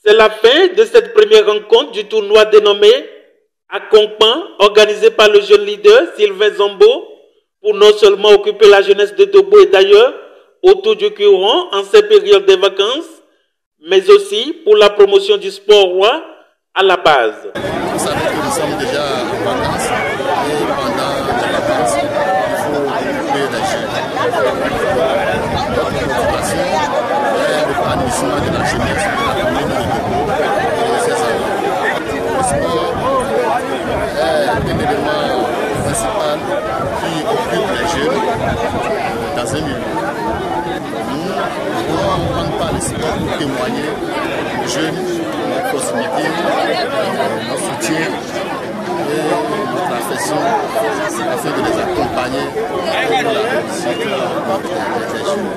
C'est la fin de cette première rencontre du tournoi dénommé Accompagn, organisé par le jeune leader Sylvain Zambo, pour non seulement occuper la jeunesse de Togo et d'ailleurs autour du Curon en cette période des vacances, mais aussi pour la promotion du sport roi à la base. Vous savez que nous sommes déjà en vacances et pendant les vacances, il faut occuper les jeunes. Notre préoccupation est l'épanouissement de la jeunesse de la commune de Togo et ses enfants. Le sport est un élément principal qui occupe les jeunes dans un milieu. Nous ne pouvons prendre part le sport pour témoigner aux jeunes notre proximité, notre soutien et notre affection afin de les accompagner pour la réussite des jeunes.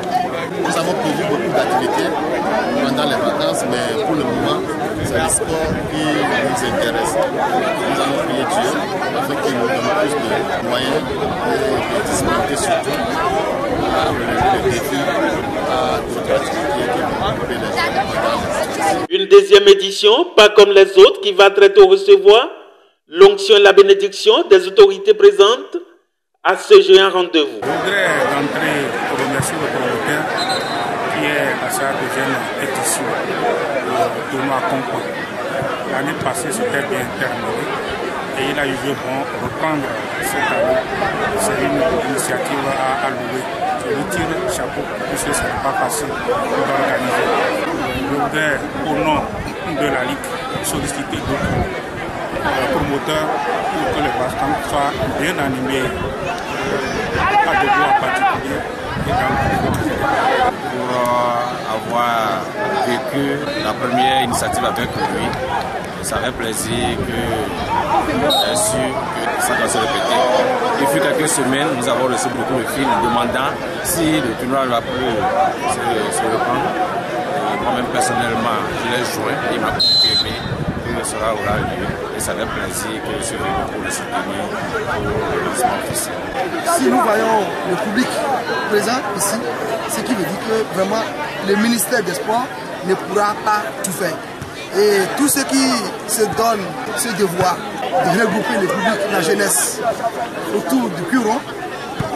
Nous avons prévu beaucoup d'activités pendant les vacances, mais pour le moment, c'est le sport qui nous intéresse. Nous allons prier Dieu afin qu'il nous donne plus de moyens et de disponibilité surtout à relever les défis à d'autres activités qui vont occuper les jeunes pendant les vacances. Une deuxième édition, pas comme les autres, qui va très tôt recevoir l'onction et la bénédiction des autorités présentes à ce géant rendez-vous. Je voudrais d'entrée remercier le promoteur qui est à sa deuxième édition du tournoi Accompagn. L'année passée, c'était bien terminé et il a jugé bon reprendre cette année. C'est une initiative à louer. Je lui tire le chapeau puisque ce n'est pas facile d'organiser. Je voudrais, au nom de la Ligue, solliciter d'autres promoteurs pour que les Bastams soient bien animés à Togo en particulier et dans le pour avoir vécu la première initiative avec lui. Ça fait plaisir que j'ai su que ça doit se répéter. Depuis quelques semaines, nous avons reçu beaucoup de fils demandant si le tournoi va plus se reprendre. Moi-même personnellement, je l'ai joint et il m'a confirmé que cela aura lieu. Et ça fait plaisir que je suis venu pour le soutenir pour le lancement officiel. Si nous voyons le public présent ici, ce qui veut dire que vraiment le ministère des Sports ne pourra pas tout faire. Et tous ceux qui se donnent ce devoir de regrouper le public, la jeunesse autour du Curon,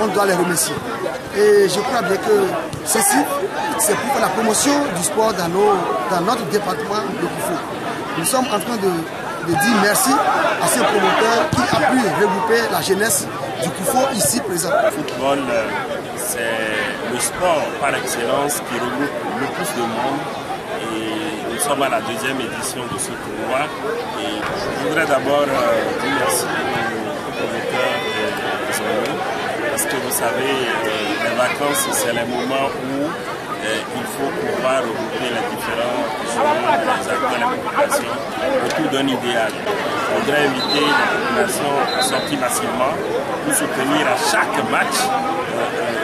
on doit les remercier. Et je crois bien que ceci, c'est pour faire la promotion du sport dans notre département de Koufou. Nous sommes en train de dire merci à ces promoteurs qui a pu regrouper la jeunesse du Koufou ici présent. Le football, c'est le sport par excellence qui regroupe le plus de monde. Et nous sommes à la deuxième édition de ce tournoi. Et je voudrais d'abord dire merci aux promoteurs des zones. Parce que vous savez, les vacances, c'est les moments où il faut pouvoir regrouper les différents jeunes, les acteurs, les populations autour d'un idéal. Je voudrais inviter la population à sortir massivement pour soutenir à chaque match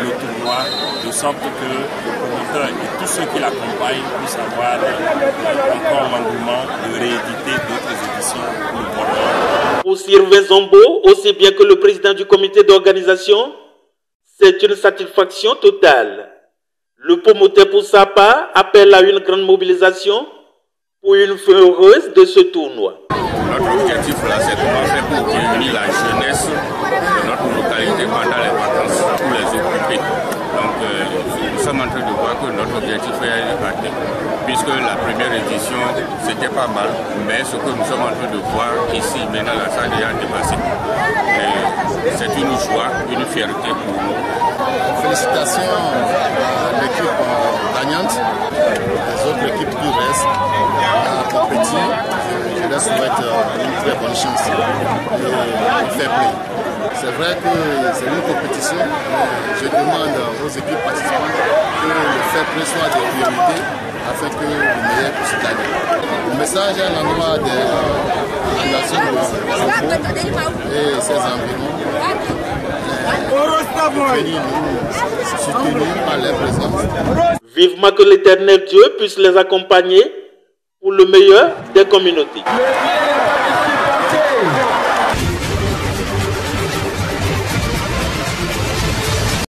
le tournoi, de sorte que le promoteur et tous ceux qui l'accompagnent puissent avoir encore l'engouement de rééditer d'autres éditions pour le Bordeaux. Pour Sylvain Zambo, aussi bien que le président du comité d'organisation, c'est une satisfaction totale. Le promoteur, pour sa part, appelle à une grande mobilisation pour une fin heureuse de ce tournoi. Notre objectif là, c'est comment faire pour réunir la jeunesse de notre localité pendant les vacances pour les occuper. Donc nous sommes en train de voir que notre objectif est atteint. Puisque la première édition, c'était pas mal, mais ce que nous sommes en train de voir ici, maintenant, la salle est dépassée. C'est une joie, une fierté pour nous. Félicitations à l'équipe gagnante, les autres équipes qui restent à compétir. Je leur souhaite une très bonne chance et fair play. C'est vrai que c'est une compétition, mais je demande aux équipes participantes que le fair play soit des priorités afin que le meilleur puisse gagner. Le message est à l'endroit des populations de et ses environs. Venir nous soutenir par leur présence. Vivement que l'Éternel Dieu puisse les accompagner pour le meilleur des communautés.